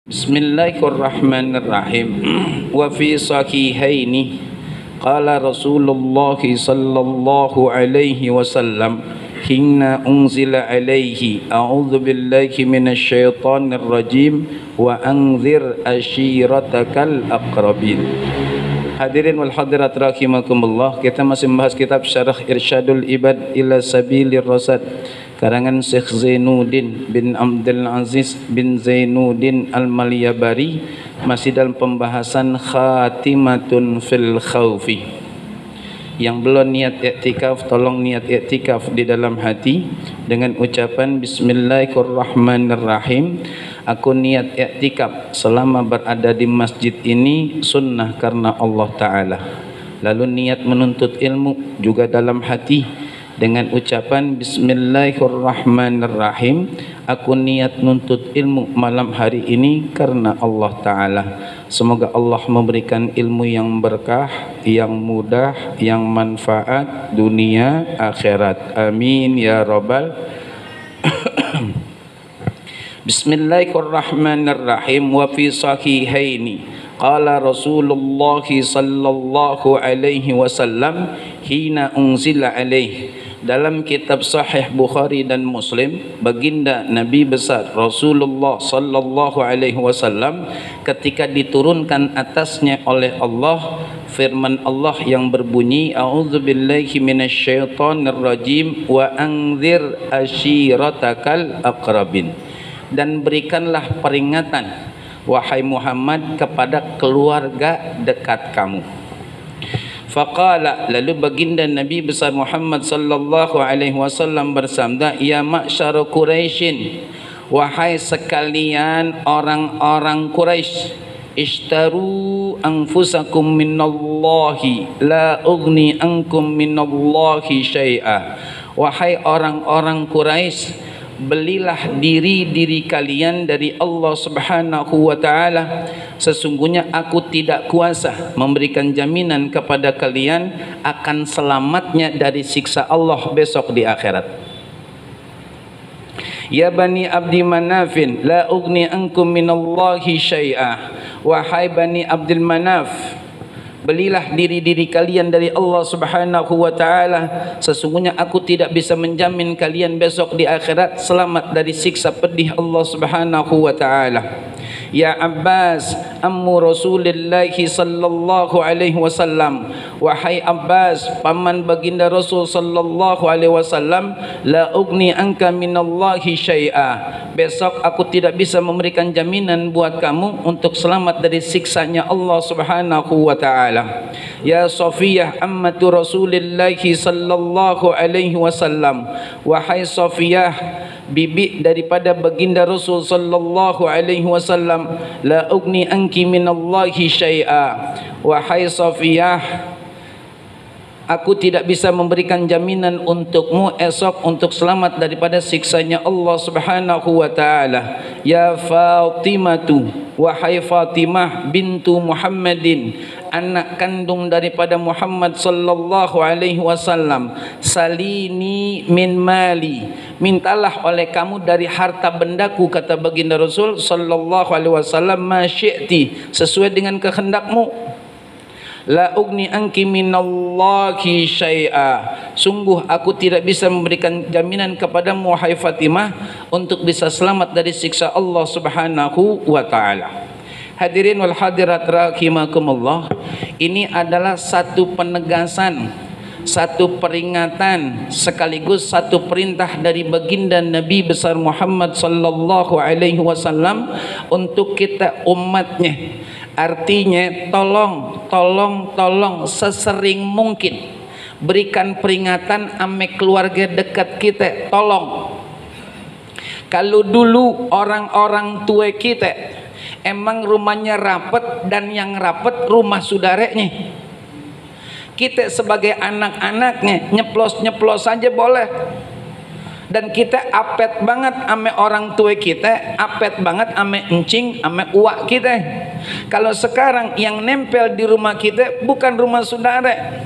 Bismillahirrahmanirrahim. Wa fi sahihaini qala Rasulullah sallallahu alaihi wasallam hina unzila alaihi a'udzu billahi minasy syaithanir rajim wa anzir ashiratakal aqrabin. Hadirin wal hadirat rahimakumullah, kita masih membahas kitab Syarah Irsyadul Ibad ila Sabilir Rasyad karangan Syekh Zainuddin bin Abdul Aziz bin Zainuddin Al-Malyabari, masih dalam pembahasan khatimatun fil khaufi. Yang belum niat i'tikaf, tolong niat i'tikaf di dalam hati dengan ucapan Bismillahirrahmanirrahim. Aku niat i'tikaf selama berada di masjid ini sunnah karena Allah Ta'ala. Lalu niat menuntut ilmu juga dalam hati dengan ucapan Bismillahirrahmanirrahim. Aku niat nuntut ilmu malam hari ini karena Allah Ta'ala. Semoga Allah memberikan ilmu yang berkah, yang mudah, yang manfaat dunia akhirat. Amin ya rabbal. Bismillahirrahmanirrahim. Wa fi sahihaini qala Rasulullah sallallahu alaihi wasallam hina unzila alaihi. Dalam kitab Sahih Bukhari dan Muslim, baginda Nabi besar Rasulullah sallallahu alaihi wasallam ketika diturunkan atasnya oleh Allah firman Allah yang berbunyi a'udzubillahi minasyaitonir rajim wa anzir ashiratakal aqrabin, dan berikanlah peringatan wahai Muhammad kepada keluarga dekat kamu. Faqala, lalu baginda Nabi besar Muhammad sallallahu alaihi wasallam bersabda, ya ma'syara Quraisyin, wahai sekalian orang-orang Quraisy, ishtaru anfusakum minallahi la ugni ankum minallahi syai'a. Wahai orang-orang Quraisy, belilah diri kalian dari Allah Subhanahu wa ta'ala. Sesungguhnya aku tidak kuasa memberikan jaminan kepada kalian akan selamatnya dari siksa Allah besok di akhirat. Ya Bani Abdi Manafin, la ugni ankum minallahi syai'ah. Wahai Bani Abdul Manaf, belilah diri kalian dari Allah Subhanahu wa ta'ala. Sesungguhnya aku tidak bisa menjamin kalian besok di akhirat selamat dari siksa pedih Allah Subhanahu wa ta'ala. Ya Abbas, ammu Rasulullah sallallahu alaihi wasallam, wahai Abbas, paman baginda Rasul sallallahu alaihi wasallam, la ugni anka minallahi syai'a. Besok aku tidak bisa memberikan jaminan buat kamu untuk selamat dari siksanya Allah Subhanahu wa ta'ala. Ya Safiyah, ammatu Rasulullah sallallahu alaihi wasallam, wahai Safiyah, bibi daripada baginda Rasul sallallahu alaihi wasallam, la ugni anki minallahi syai'a. Wahai Safiyah, aku tidak bisa memberikan jaminan untukmu esok untuk selamat daripada siksanya Allah Subhanahu wa ta'ala. Ya Fatimatu, wahai Fatimah bintu Muhammadin, anak kandung daripada Muhammad sallallahu alaihi wasallam, salini min mali, mintalah oleh kamu dari harta bendaku, kata baginda Rasul sallallahu alaihi wasallam, ma syi'ti, sesuai dengan kehendakmu. La ugni anki minallahi syai'a. Sungguh aku tidak bisa memberikan jaminan kepadamu wahai Fatimah untuk bisa selamat dari siksa Allah Subhanahu wa ta'ala. Hadirin wal hadirat rahimakumullah, ini adalah satu penegasan, satu peringatan, sekaligus satu perintah dari baginda Nabi besar Muhammad sallallahu alaihi wasallam untuk kita umatnya. Artinya tolong sesering mungkin berikan peringatan ame keluarga dekat kita. Tolong, kalau dulu orang-orang tua kita emang rumahnya rapet dan yang rapet rumah saudaranya, kita sebagai anak-anaknya nyeplos saja boleh. Dan kita apet banget ame orang tua kita, apet banget ame encing, ame uak kita. Kalau sekarang yang nempel di rumah kita bukan rumah saudara,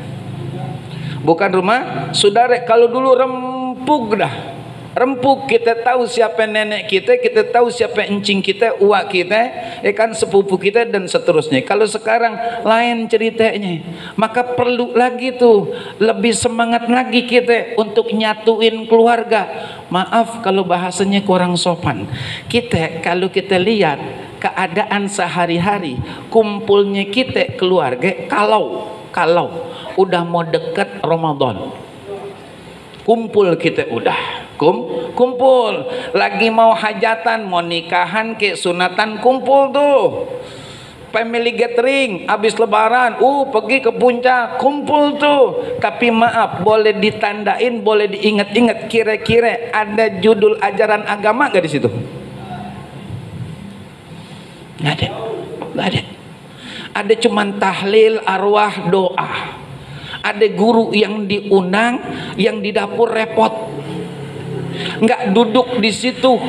bukan rumah saudara. Kalau dulu rempug dah, rempuk, kita tahu siapa nenek kita tahu siapa encing kita, uak kita, ya kan, sepupu kita dan seterusnya. Kalau sekarang lain ceritanya, maka perlu lagi tuh lebih semangat lagi kita untuk nyatuin keluarga. Maaf kalau bahasanya kurang sopan. Kita kalau kita lihat keadaan sehari-hari kumpulnya kita keluarga, kalau udah mau dekat Ramadan, kumpul kita udah kumpul lagi, mau hajatan, mau nikahan, ke sunatan, kumpul tuh, family gathering habis lebaran, pergi ke puncak, kumpul tuh. Tapi maaf, boleh ditandain, boleh diingat-ingat, kira-kira ada judul ajaran agama gak di situ? Nggak ada. Ada cuman tahlil, arwah, doa. Ada guru yang diundang, yang di dapur repot, nggak duduk di situ.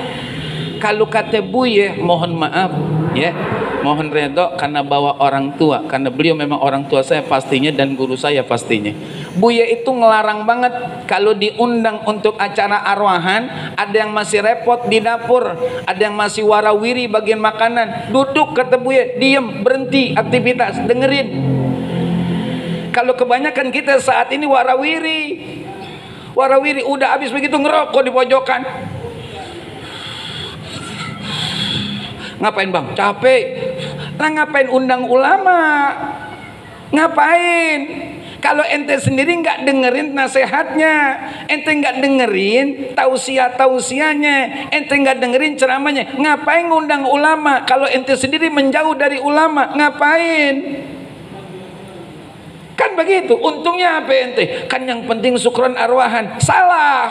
Kalau kata Buya, mohon maaf ya, mohon redho karena bawa orang tua, karena beliau memang orang tua saya pastinya dan guru saya pastinya. Buya itu ngelarang banget kalau diundang untuk acara arwahan, ada yang masih repot di dapur, ada yang masih warawiri bagian makanan. Duduk, kata Buya, diem, berhenti aktivitas, dengerin. Kalau kebanyakan kita saat ini warawiri udah habis begitu ngerokok di pojokan. Ngapain bang? Capek. Lah ngapain undang ulama? Ngapain? Kalau ente sendiri nggak dengerin nasihatnya, ente nggak dengerin tausiahnya, ente nggak dengerin ceramahnya, ngapain ngundang ulama? Kalau ente sendiri menjauh dari ulama, ngapain? Kan begitu. Untungnya apa ente? Kan yang penting syukron arwahan. Salah,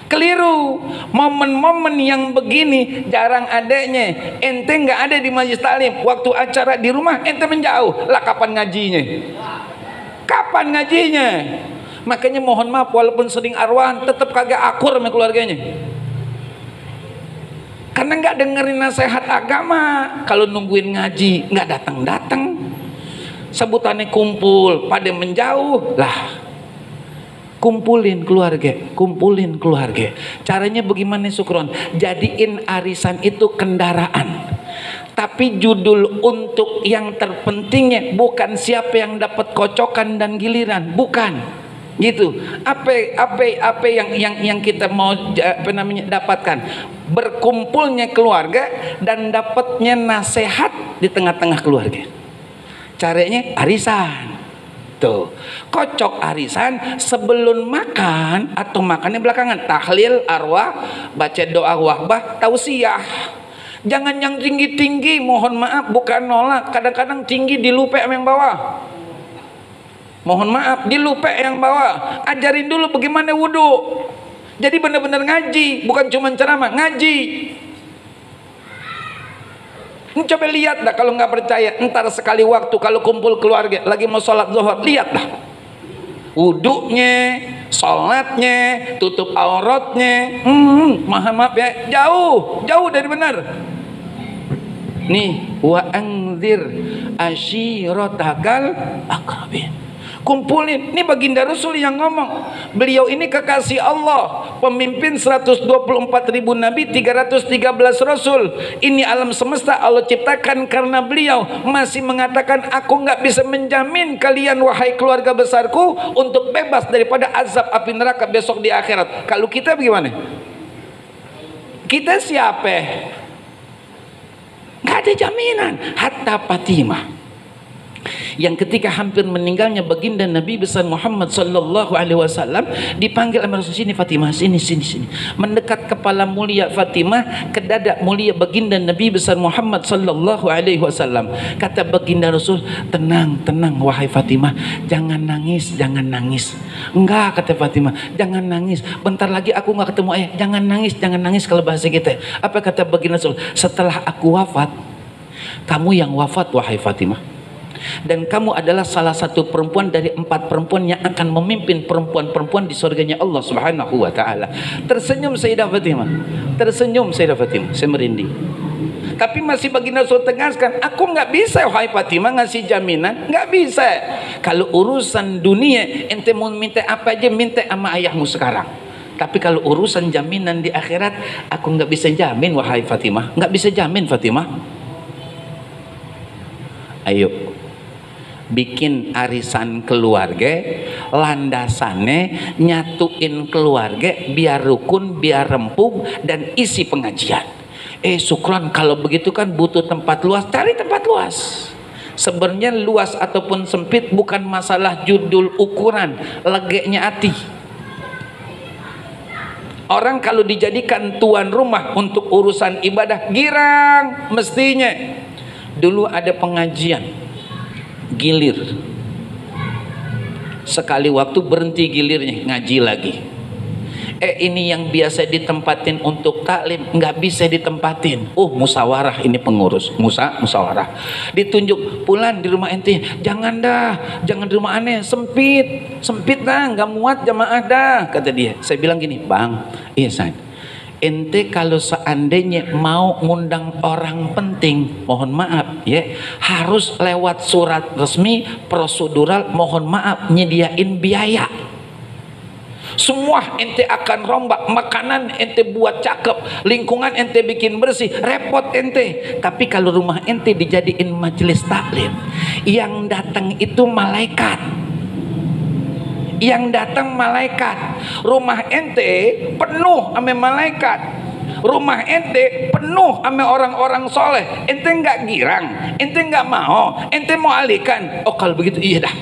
keliru. Momen-momen yang begini jarang adanya. Ente nggak ada di majelis taklim, waktu acara di rumah ente menjauh. Lah kapan ngajinya? Kapan ngajinya? Makanya mohon maaf, walaupun sering arwahan tetap kagak akur sama keluarganya, karena nggak dengerin nasihat agama. Kalau nungguin ngaji nggak datang, sebutannya kumpul pada menjauh. Lah, kumpulin keluarga. Caranya bagaimana Sukron? Jadiin arisan itu kendaraan. Tapi judul untuk yang terpentingnya bukan siapa yang dapat kocokan dan giliran, bukan gitu. Apa yang kita mau dapatkan? Berkumpulnya keluarga dan dapatnya nasihat di tengah-tengah keluarga. Caranya arisan. Tuh, kocok arisan sebelum makan atau makannya belakangan. Tahlil, arwah, baca doa wahbah, tausiah. Jangan yang tinggi-tinggi, mohon maaf, bukan nolak. Kadang-kadang tinggi dilupa yang bawah. Mohon maaf, dilupa yang bawah. Ajarin dulu bagaimana wudhu. Jadi benar-benar ngaji, bukan cuma ceramah, ngaji. Coba lihat dah, kalau nggak percaya, entar sekali waktu kalau kumpul keluarga lagi mau sholat zuhur, lihat dah wudhunya, sholatnya, tutup auratnya. Maaf ya, jauh dari benar. Nih, wa anzir ashiratakal aqrabin. Kumpulin. Ini baginda Rasul yang ngomong. Beliau ini kekasih Allah, pemimpin 124.000 nabi, 313 rasul. Ini alam semesta Allah ciptakan karena beliau. Masih mengatakan, aku nggak bisa menjamin kalian wahai keluarga besarku untuk bebas daripada azab api neraka besok di akhirat. Kalau kita bagaimana? Kita siapa? Nggak ada jaminan. Hatta Fatimah, yang ketika hampir meninggalnya baginda Nabi besar Muhammad sallallahu alaihi wasallam, dipanggil sama Rasul, sini Fatimah, sini. Mendekat kepala mulia Fatimah ke dada mulia baginda Nabi besar Muhammad sallallahu alaihi wasallam. Kata baginda Rasul, tenang wahai Fatimah, jangan nangis. Enggak, kata Fatimah, jangan nangis. Bentar lagi aku nggak ketemu ayah. Jangan nangis kalau bahasa kita. Apa kata baginda Rasul? Setelah aku wafat, kamu yang wafat wahai Fatimah. Dan kamu adalah salah satu perempuan dari 4 perempuan yang akan memimpin perempuan-perempuan di surganya Allah Subhanahu wa ta'ala. Tersenyum Sayyidah Fatimah, saya merinding. Tapi masih baginda Rasul tegaskan, aku nggak bisa wahai Fatimah ngasih jaminan, nggak bisa. Kalau urusan dunia ente mau minta apa aja, minta sama ayahmu sekarang. Tapi kalau urusan jaminan di akhirat, aku nggak bisa jamin, wahai Fatimah. Nggak bisa jamin, Fatimah. Ayo, bikin arisan keluarga, landasannya nyatuin keluarga biar rukun, biar rempung, dan isi pengajian. Syukran, kalau begitu kan butuh tempat luas, cari tempat luas. Sebenarnya luas ataupun sempit bukan masalah judul ukuran, legeknya hati. Orang kalau dijadikan tuan rumah untuk urusan ibadah, girang mestinya. Dulu ada pengajian gilir, sekali waktu berhenti gilirnya, ngaji lagi. Ini yang biasa ditempatin untuk taklim nggak bisa ditempatin. Musyawarah, ini pengurus musyawarah ditunjuk, pulang di rumah ente, jangan di rumah aneh, sempit dah, nggak muat jamaah dah, kata dia. Saya bilang gini, bang, iya San, ente kalau seandainya mau ngundang orang penting, mohon maaf ya, harus lewat surat resmi prosedural, mohon maaf, nyediain biaya. Semua ente akan rombak, makanan ente buat cakep, lingkungan ente bikin bersih, repot ente. Tapi kalau rumah ente dijadiin majelis taklim, yang datang itu malaikat. Yang datang malaikat. Rumah ente penuh sama malaikat. Rumah ente penuh sama orang-orang soleh. Ente nggak girang, ente nggak mau, ente mau alihkan. Kalau begitu iya dah,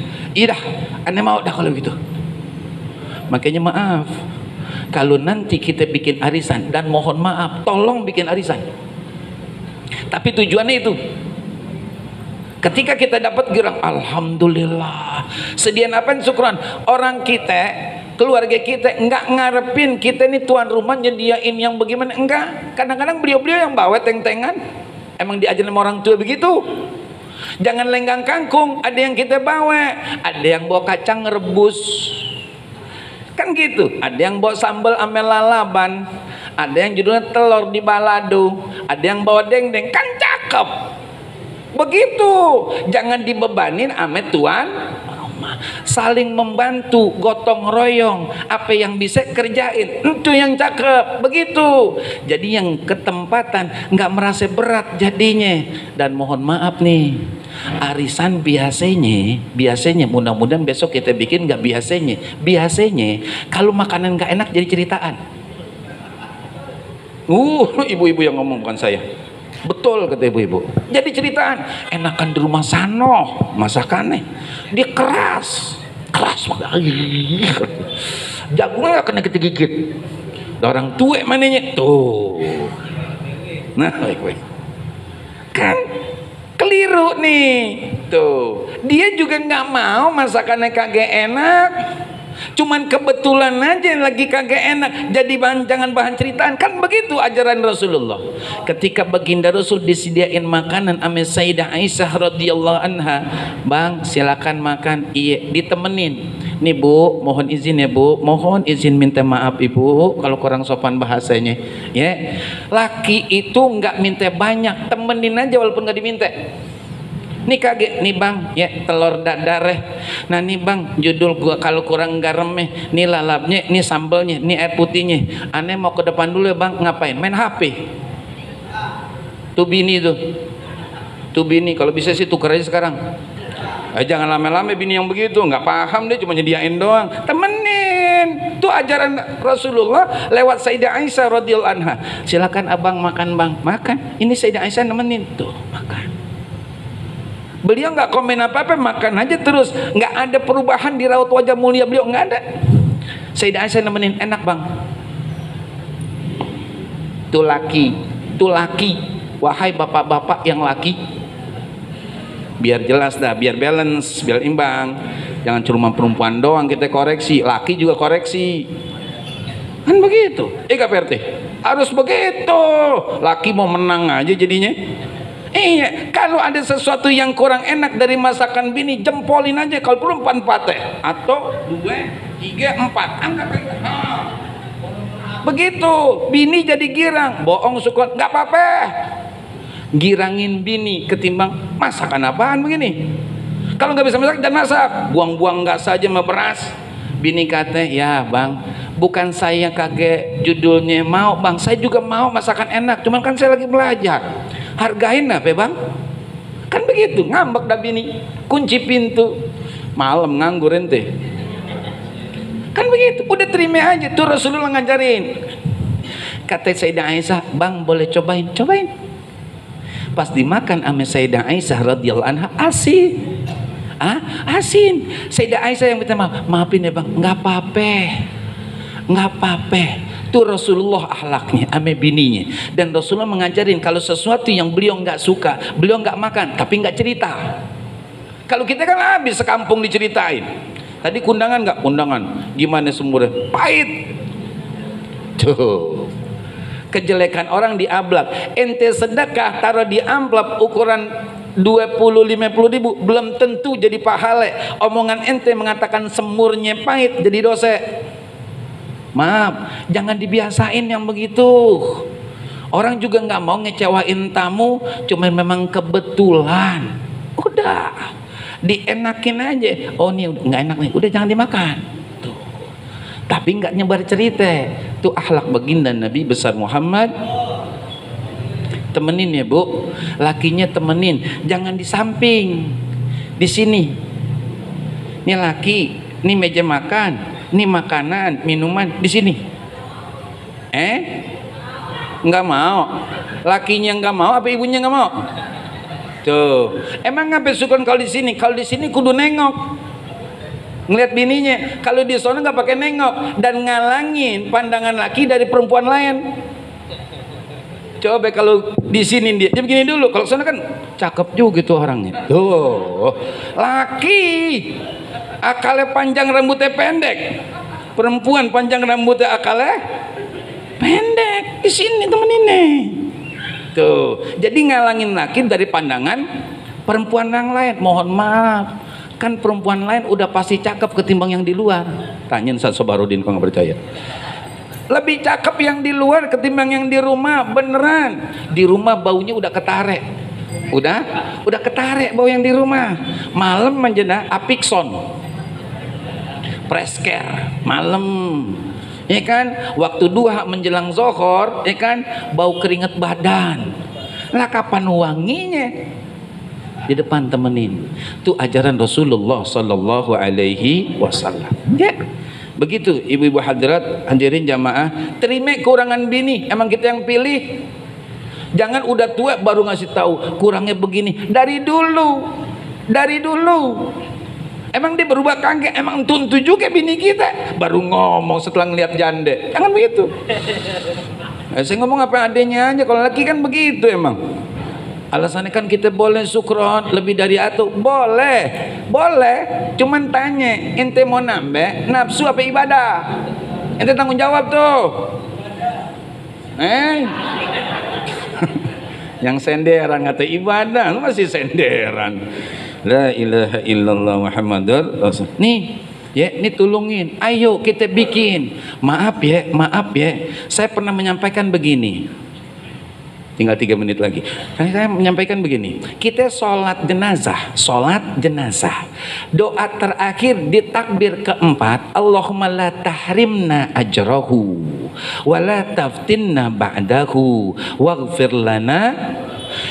ane mau dah kalau begitu. Makanya maaf, kalau nanti kita bikin arisan, dan mohon maaf, tolong bikin arisan, tapi tujuannya itu, ketika kita dapat girang, alhamdulillah, sedian apa syukran. Orang kita, keluarga kita nggak ngarepin kita ini tuan rumah nyediain yang bagaimana, enggak. Kadang-kadang beliau-beliau yang bawa teng-tengan, emang diajarin sama orang tua begitu. Jangan lenggang kangkung, ada yang kita bawa, ada yang bawa kacang rebus, kan gitu. Ada yang bawa sambal ame lalaban, ada yang judulnya telur di balado, ada yang bawa dendeng, kan cakep. Begitu, jangan dibebanin ame tuan rumah. Saling membantu, gotong royong, apa yang bisa kerjain, itu yang cakep. Begitu. Jadi yang ketempatan nggak merasa berat jadinya. Dan mohon maaf nih, arisan biasanya mudah-mudahan besok kita bikin nggak biasanya kalau makanan nggak enak jadi ceritaan. Ibu-ibu yang ngomong, bukan saya. Betul kata ibu-ibu, jadi ceritaan. Enakan di rumah sano masakannya, dia keras jagungnya nggak kena gigit. Orang tua mananya tuh, nah baik kan keliru nih tuh. Dia juga nggak mau masakannya kagak enak, cuman kebetulan aja lagi kagak enak jadi jangan bahan ceritaan. Kan begitu ajaran Rasulullah. Ketika baginda Rasul disediain makanan ame Sayyidah Aisyah radhiyallahu anha, bang silakan makan, iya, ditemenin. Nih bu, mohon izin ya bu, mohon izin minta maaf ibu kalau kurang sopan bahasanya ya. Laki itu nggak minta banyak, temenin aja walaupun nggak diminta. Nih kagak, nih bang ya, telur dadar. Nah nih bang, judul gua kalau kurang garamnya, nih lalapnya, nih sambalnya, nih air putihnya. Aneh mau ke depan dulu ya bang, ngapain? Main HP. Tuh bini kalau bisa sih tuker aja sekarang. Jangan lama-lama bini yang begitu, nggak paham, dia cuma nyediain doang. Temenin, tuh ajaran Rasulullah lewat Sayyidah Aisyah radhiyallahu anha. Silakan abang makan bang, makan. Ini Sayyidah Aisyah nemenin, tuh makan. Beliau nggak komen apa-apa, makan aja terus, nggak ada perubahan di raut wajah mulia beliau, nggak ada. Sayyidah Aisyah nemenin, enak bang. Tuh laki, wahai bapak-bapak yang laki, biar jelas dah, biar balance, biar imbang. Jangan cuma perempuan doang kita koreksi, laki juga koreksi. Kan begitu. KPRT harus begitu. Laki mau menang aja jadinya. Iya, kalau ada sesuatu yang kurang enak dari masakan bini, jempolin aja. Kalau perlu 4 atau 2, 3, 4, angkat. Begitu, bini jadi girang, bohong syukur, nggak apa-apa. Girangin bini ketimbang masakan apaan begini. Kalau nggak bisa masak, jangan masak. Buang-buang gas saja sama beras. Bini kata, ya bang, Bukan saya kaget judulnya mau bang, saya juga mau masakan enak, cuman kan saya lagi belajar. Hargain apa bang? Kan begitu, ngambek dah bini, kunci pintu, malam nganggur ente. Kan begitu, udah terima aja. Tuh Rasulullah ngajarin. Kata Sayyidah Aisyah, bang boleh cobain, cobain. Pas dimakan sama Sayyidah Aisyah radhiyallahu anha, asin. Asin. Sayyidah Aisyah yang minta maaf, maafin ya bang, nggak apa-apa, nggak apa-apa. Itu Rasulullah akhlaknya ame bininya. Dan Rasulullah mengajarin kalau sesuatu yang beliau nggak suka, beliau nggak makan, tapi nggak cerita. Kalau kita kan habis sekampung diceritain. Tadi kundangan nggak? Kundangan. Gimana sumurnya? Pahit. Tuh. Kejelekan orang di ablak. Ente sedekah taruh di amplop ukuran 20-50 ribu, belum tentu jadi pahala. Omongan ente mengatakan semurnya pahit jadi dosa. Maaf, jangan dibiasain yang begitu. Orang juga nggak mau ngecewain tamu, cuma memang kebetulan. Udah, dienakin aja. Oh ini nggak enak nih, udah jangan dimakan. Tuh. Tapi nggak nyebar cerita. Tuh akhlak baginda Nabi besar Muhammad. Temenin ya bu, lakinya temenin, jangan di samping, di sini. Ini laki, ini meja makan. Ini makanan, minuman di sini. Nggak mau. Lakinya nggak mau, apa ibunya nggak mau? Tuh. Emang ngapain sukun kalau di sini? Kalau di sini kudu nengok. Ngeliat bininya. Kalau di sana nggak pakai nengok dan ngalangin pandangan laki dari perempuan lain. Coba kalau di sini dia begini dulu. Kalau sana kan cakep juga tuh orangnya. Tuh. Laki akalnya panjang rambutnya pendek, perempuan panjang rambutnya akalnya pendek. Di sini temenin nih. Tuh, jadi ngalangin laki dari pandangan perempuan yang lain. Mohon maaf, kan perempuan lain udah pasti cakep ketimbang yang di luar. Tanyain Ustaz Sobarudin kalau nggak percaya. Lebih cakep yang di luar ketimbang yang di rumah, beneran. Di rumah baunya udah ketarik. Udah ketarik bau yang di rumah. Malam menjadi apikson. Presker malam, ya kan? Waktu duha menjelang zohor, ya kan? Bau keringat badan. Lah kapan wanginya? Di depan temenin. Itu ajaran Rasulullah Sallallahu Alaihi Wasallam. Ya, begitu ibu-ibu hadirat, hadirin jamaah. Terima kurangan bini, emang kita yang pilih. Jangan udah tua baru ngasih tahu kurangnya begini. Dari dulu. Emang dia berubah kagak? Emang tuntu juga bini kita? Baru ngomong setelah ngeliat jande. Jangan begitu. Saya ngomong apa adanya aja. Kalau laki kan begitu emang. Alasannya kan kita boleh sukron lebih dari atu. Boleh. Cuman tanya, ente mau nambah nafsu apa ibadah? Ente tanggung jawab tuh. Yang senderan kata ibadah, lu masih senderan. La ilaha illallah Muhammadur Rasul. Nih, ya, ini tolongin. Ayo kita bikin. Maaf ya. Saya pernah menyampaikan begini. Tinggal 3 menit lagi. Saya menyampaikan begini. Kita sholat jenazah. Doa terakhir di takbir keempat. Allahumma la tahrimna ajrahu wa la taftinna ba'dahu waghfir lana.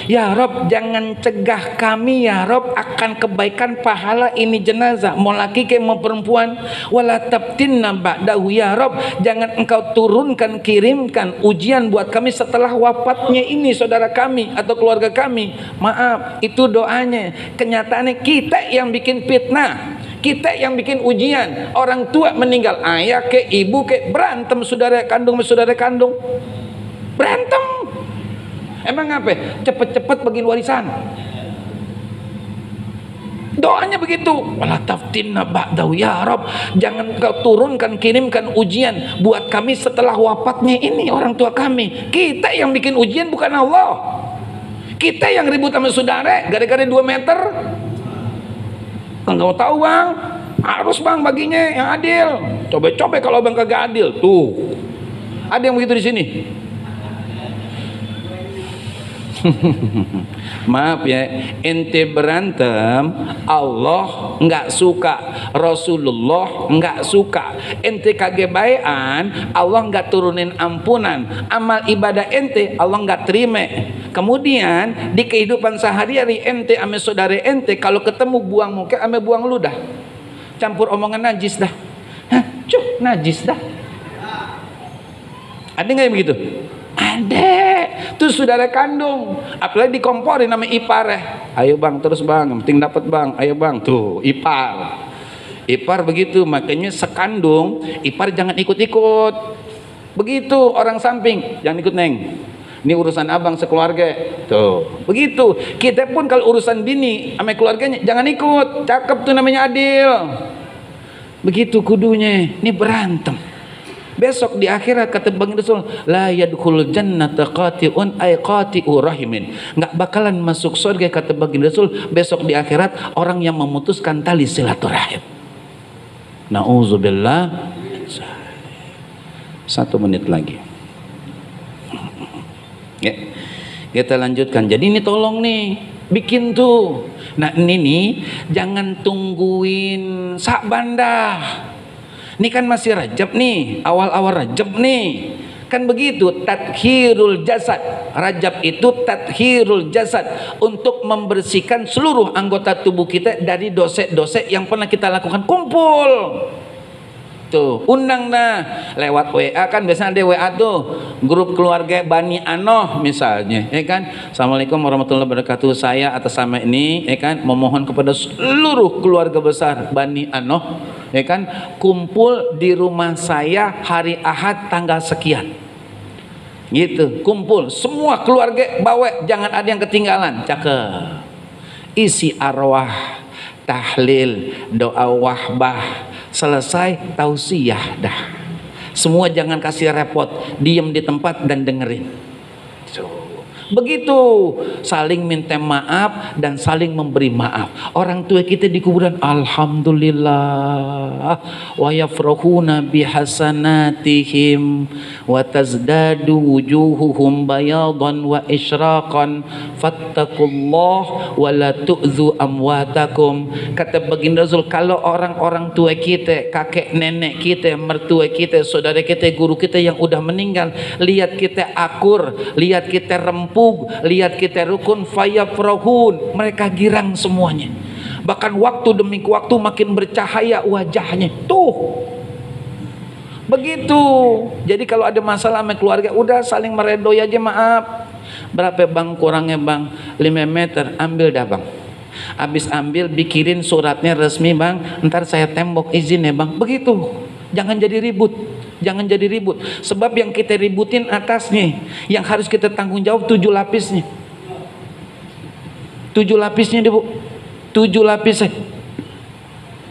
Ya Rob, jangan cegah kami ya Rob akan kebaikan pahala ini jenazah, mau laki ke mau perempuan. Wala tabtinna ba'dahu, ya Rob, jangan engkau turunkan, kirimkan ujian buat kami setelah wafatnya ini saudara kami atau keluarga kami. Maaf, itu doanya. Kenyataannya kita yang bikin fitnah, kita yang bikin ujian. Orang tua meninggal, ayah ke ibu ke, berantem saudara kandung sama saudara kandung, berantem. Emang apa? Cepet-cepet bagiin warisan. Doanya begitu. Wala taftinna ba'dahu, ya Rob, jangan kau turunkan, kirimkan ujian buat kami setelah wafatnya ini orang tua kami. Kita yang bikin ujian, bukan Allah. Kita yang ribut sama saudara gara-gara 2 meter. Enggak tahu bang, harus bang baginya yang adil. Coba-coba kalau bang kagak adil. Tuh, ada yang begitu di sini. Maaf ya, ente berantem Allah nggak suka, Rasulullah nggak suka. Ente kage bayan Allah nggak turunin ampunan. Amal ibadah ente Allah nggak terima. Kemudian di kehidupan sehari-hari ente ame saudara ente kalau ketemu buang muka ame buang ludah, campur omongan najis dah. Hah, cuh, najis dah. Ada nggak yang begitu? Ada. Itu saudara kandung, apalagi dikomporin nama ipar. Ayo bang, terus bang, yang penting dapat bang. Ayo bang, tuh ipar. Ipar begitu, makanya sekandung ipar jangan ikut-ikut. Begitu orang samping, jangan ikut neng. Ini urusan abang sekeluarga. Tuh, begitu. Kita pun kalau urusan bini sama keluarganya jangan ikut. Cakep tuh namanya adil. Begitu kudunya. Ini berantem. Besok di akhirat kata Baginda Rasul, la yadkhul jannata qati'un ay qati'u rahimin. Enggak bakalan masuk surga kata Baginda Rasul besok di akhirat orang yang memutuskan tali silaturahim. Nauzubillah. 1 menit lagi. Ya. Kita lanjutkan. Jadi ini tolong nih bikin tuh. Nah ini nih jangan tungguin Sa'ban dah. Ini kan masih Rajab nih, awal-awal Rajab nih. Kan begitu, tathhirul jasad. Rajab itu tathhirul jasad, untuk membersihkan seluruh anggota tubuh kita dari dosa-dosa yang pernah kita lakukan. Kumpul. Tuh, undang dah lewat WA kan biasanya ada WA tuh, grup keluarga Bani Anoh misalnya, ya kan. Assalamualaikum warahmatullahi wabarakatuh. Saya atas nama ini, ya kan, memohon kepada seluruh keluarga besar Bani Anoh, ya kan, kumpul di rumah saya hari Ahad tanggal sekian. Gitu, kumpul semua keluarga bawa, jangan ada yang ketinggalan. Cakep. Isi arwah, tahlil, doa wahbah, selesai tausiah dah. Semua jangan kasih repot, diam di tempat dan dengerin. Begitu, saling minta maaf dan saling memberi maaf. Orang tua kita di kuburan, alhamdulillah, wa yafrahuna bihasanatihim wa tazdadu wujuhuhum bayadan wa isyraqan fattaqullah wa la tu'dzu amwatakum. Kata Baginda Rasul, kalau orang-orang tua kita, kakek nenek kita, mertua kita, saudara kita, guru kita yang udah meninggal, lihat kita akur, lihat kita rempuk, lihat kita rukun, fayafrahun, mereka girang semuanya. Bahkan waktu demi waktu makin bercahaya wajahnya. Tuh, begitu. Jadi kalau ada masalah sama keluarga, udah saling meredoi aja, maaf. Berapa bang kurangnya bang? 5 meter, ambil dah bang. Habis ambil, bikirin suratnya resmi bang, ntar saya tembok izin ya bang. Begitu. Jangan jadi ribut. Jangan jadi ribut. Sebab yang kita ributin atasnya, yang harus kita tanggung jawab 7 lapisnya. 7 lapisnya deh bu. 7 lapisnya.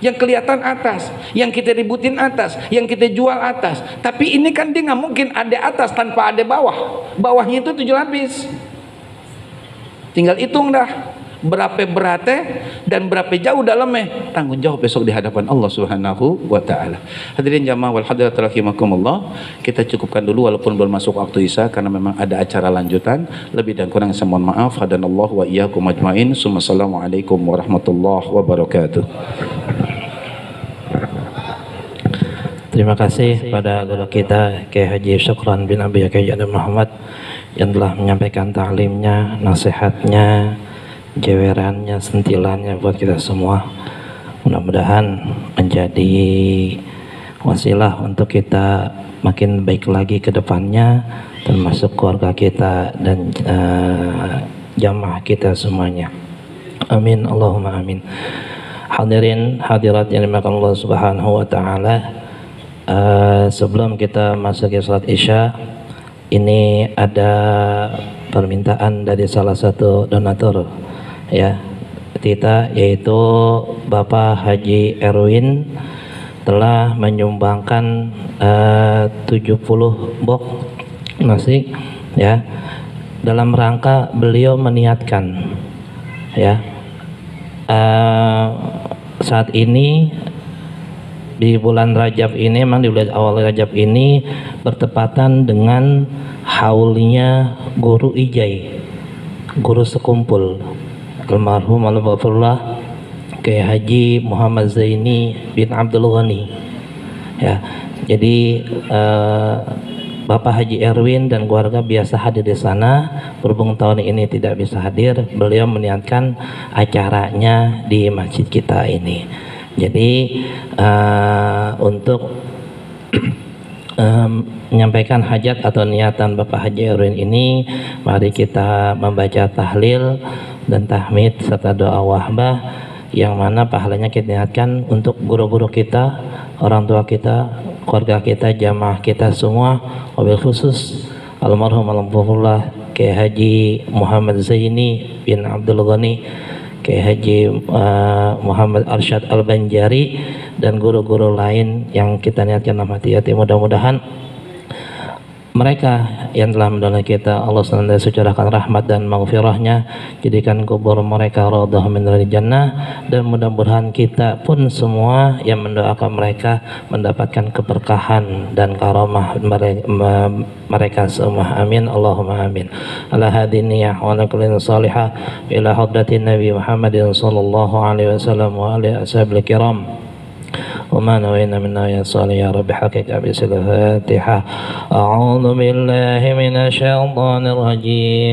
Yang kelihatan atas, yang kita ributin atas, yang kita jual atas. Tapi ini kan dia nggak mungkin ada atas tanpa ada bawah. Bawahnya itu 7 lapis. Tinggal hitung dah berapa beratnya dan berapa jauh dalamnya, tanggung jawab besok di hadapan Allah Subhanahu wa taala. Hadirin jamaah wal hadirat rahimakumullah, kita cukupkan dulu walaupun belum masuk waktu Isya karena memang ada acara lanjutan. Lebih dan kurang saya mohon maaf. Hadanallahu wa iyyakum ajmain. Assalamualaikum warahmatullahi wabarakatuh. Terima kasih pada guru kita Kiai Haji Syukran bin Abi Kiai Muhammad yang telah menyampaikan taklimnya, nasihatnya, jewerannya, sentilannya buat kita semua. Mudah-mudahan menjadi wasilah untuk kita makin baik lagi ke depannya, termasuk keluarga kita dan jamaah kita semuanya. Amin, Allahumma amin. Hadirin hadirat yang dimuliakan Allah Subhanahu wa taala, sebelum kita masuk ke salat Isya, ini ada permintaan dari salah satu donatur ya kita, yaitu Bapak Haji Erwin telah menyumbangkan 70 box nasi ya, dalam rangka beliau meniatkan ya, saat ini di bulan Rajab ini, memang di bulan awal Rajab ini bertepatan dengan haulnya Guru Ijai guru sekumpul almarhum almarhumullah Kiai Haji Muhammad Zaini bin Abdul Ghani. Ya, jadi Bapak Haji Erwin dan keluarga biasa hadir di sana. Berhubung tahun ini tidak bisa hadir, beliau meniatkan acaranya di masjid kita ini. Jadi untuk menyampaikan hajat atau niatan Bapak Haji Erwin ini, mari kita membaca tahlil dan tahmid serta doa wahbah, yang mana pahalanya kita niatkan untuk guru-guru kita, orang tua kita, keluarga kita, jamaah kita semua, wabil khusus almarhum almarhumullah Kiai Haji Muhammad Zaini bin Abdul Ghani, Kiai Haji Muhammad Arsyad Al-Banjari, dan guru-guru lain yang kita niatkan dalam hati. Mudah-mudahan mereka yang telah mendolong kita, Allah senantiasa curahkan rahmat dan maghfirahnya, jadikan kubur mereka raudhah min riyadil jannah, dan mudah-mudahan kita pun semua yang mendoakan mereka mendapatkan keberkahan dan karamah mereka semua. Amin Allahumma amin. Ala hadiniyah wa ala kulli salihah ila hadratin Nabi Muhammadin sallallahu alaihi wasallam wa alihi ashabil kiram. وما نوينا منا يا صالح يا رب حقك بسل الفاتحة. أعوذ بالله من الشيطان الرجيم.